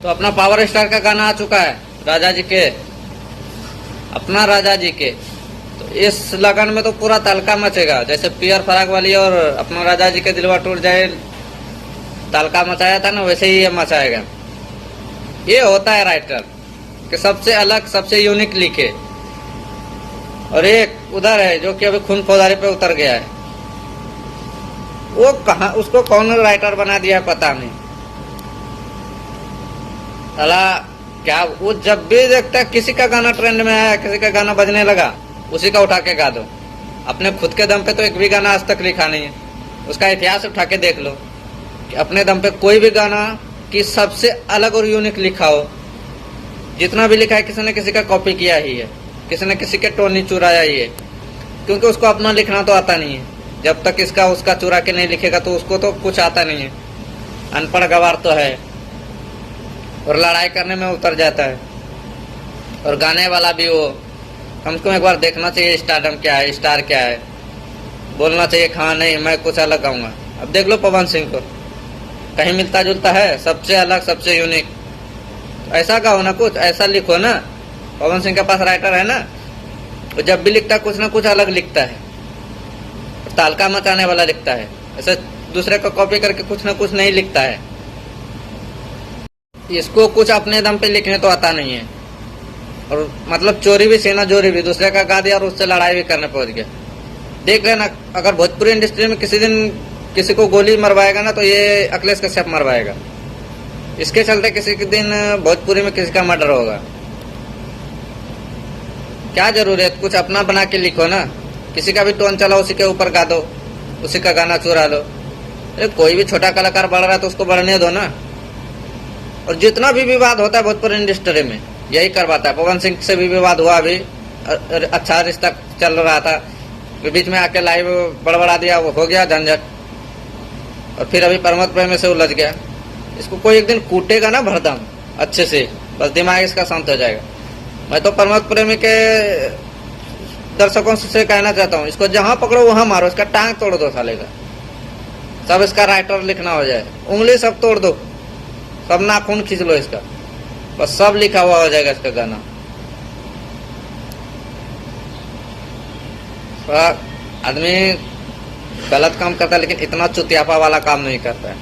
तो अपना power star का गाना आ चुका है राजा जी के, अपना राजा जी के। तो इस लगन में तो पूरा तहलका मचेगा, जैसे पियर फराक वाली और अपना राजा जी के दिलवा टूट जाए तहलका मचाया था ना, वैसे ही ये मचाएगा। ये होता है राइटर कि सबसे अलग सबसे यूनिक लिखे। और एक उधर है जो कि अभी खून फौजारी पे उतर गया है, वो कहा उसको कौन राइटर बना दिया है पता नहीं। साला क्या वो जब भी देखता है किसी का गाना ट्रेंड में आया, किसी का गाना बजने लगा, उसी का उठा के गा दो। अपने खुद के दम पे तो एक भी गाना आज तक लिखा नहीं है। उसका इतिहास उठा के देख लो कि अपने दम पे कोई भी गाना कि सबसे अलग और यूनिक लिखा हो। जितना भी लिखा है किसी ने किसी का कॉपी किया ही है, किसी ने किसी के टोन नहीं चुराया ही है, क्योंकि उसको अपना लिखना तो आता नहीं है। जब तक इसका उसका चुरा के नहीं लिखेगा तो उसको तो कुछ आता नहीं है, अनपढ़ गवार तो है और लड़ाई करने में उतर जाता है। और गाने वाला भी वो कम से कम एक बार देखना चाहिए स्टारडम क्या है, स्टार क्या है, बोलना चाहिए हाँ नहीं मैं कुछ अलग गाऊंगा। अब देख लो पवन सिंह को, कहीं मिलता जुलता है, सबसे अलग सबसे यूनिक। ऐसा गाओ ना, कुछ ऐसा लिखो ना। पवन सिंह के पास राइटर है ना, वो जब भी लिखता है कुछ ना कुछ अलग लिखता है, तहलका मचाने वाला लिखता है। ऐसे दूसरे को कॉपी करके कुछ ना कुछ नहीं लिखता है। इसको कुछ अपने दम पे लिखने तो आता नहीं है, और मतलब चोरी भी सेना जोरी भी, दूसरे का गा दिया और उससे लड़ाई भी करने पहुंच गया। देख लेना, अगर भोजपुरी इंडस्ट्री में किसी दिन किसी को गोली मरवाएगा ना तो ये अखिलेश कश्यप मरवाएगा। इसके चलते किसी के दिन भोजपुरी में किसी का मर्डर होगा। क्या जरूरत, कुछ अपना बना के लिखो ना। किसी का भी टोन चला उसी के ऊपर गा दो, उसी का गाना चुरा लो। अरे कोई भी छोटा कलाकार बढ़ रहा है तो उसको बढ़ने दो ना। और जितना भी विवाद होता है भोजपुरी इंडस्ट्री में यही करवाता है। पवन सिंह से भी विवाद हुआ, अभी अच्छा रिश्ता चल रहा था, बीच में आके लाइव बड़बड़ा दिया, वो हो गया झंझट। और फिर अभी प्रमोद प्रेमी से उलझ गया। इसको कोई एक दिन कूटेगा ना भरदम अच्छे से, बस दिमाग इसका शांत हो जाएगा। मैं तो प्रमोद प्रेमी के दर्शकों से कहना चाहता हूँ, इसको जहां पकड़ो वहां मारो, इसका टांग तोड़ दो साले का। सब इसका राइटर लिखना हो जाए, उंगली सब तोड़ दो, सब नाखून खींच लो इसका, बस सब लिखा हुआ हो जाएगा इसका गाना। आदमी गलत काम करता है लेकिन इतना चुतियापा वाला काम नहीं करता है।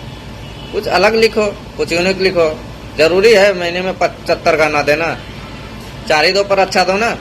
कुछ अलग लिखो, कुछ यूनिक लिखो। जरूरी है महीने में 75 गाना देना, 4 ही दो पर अच्छा दो ना।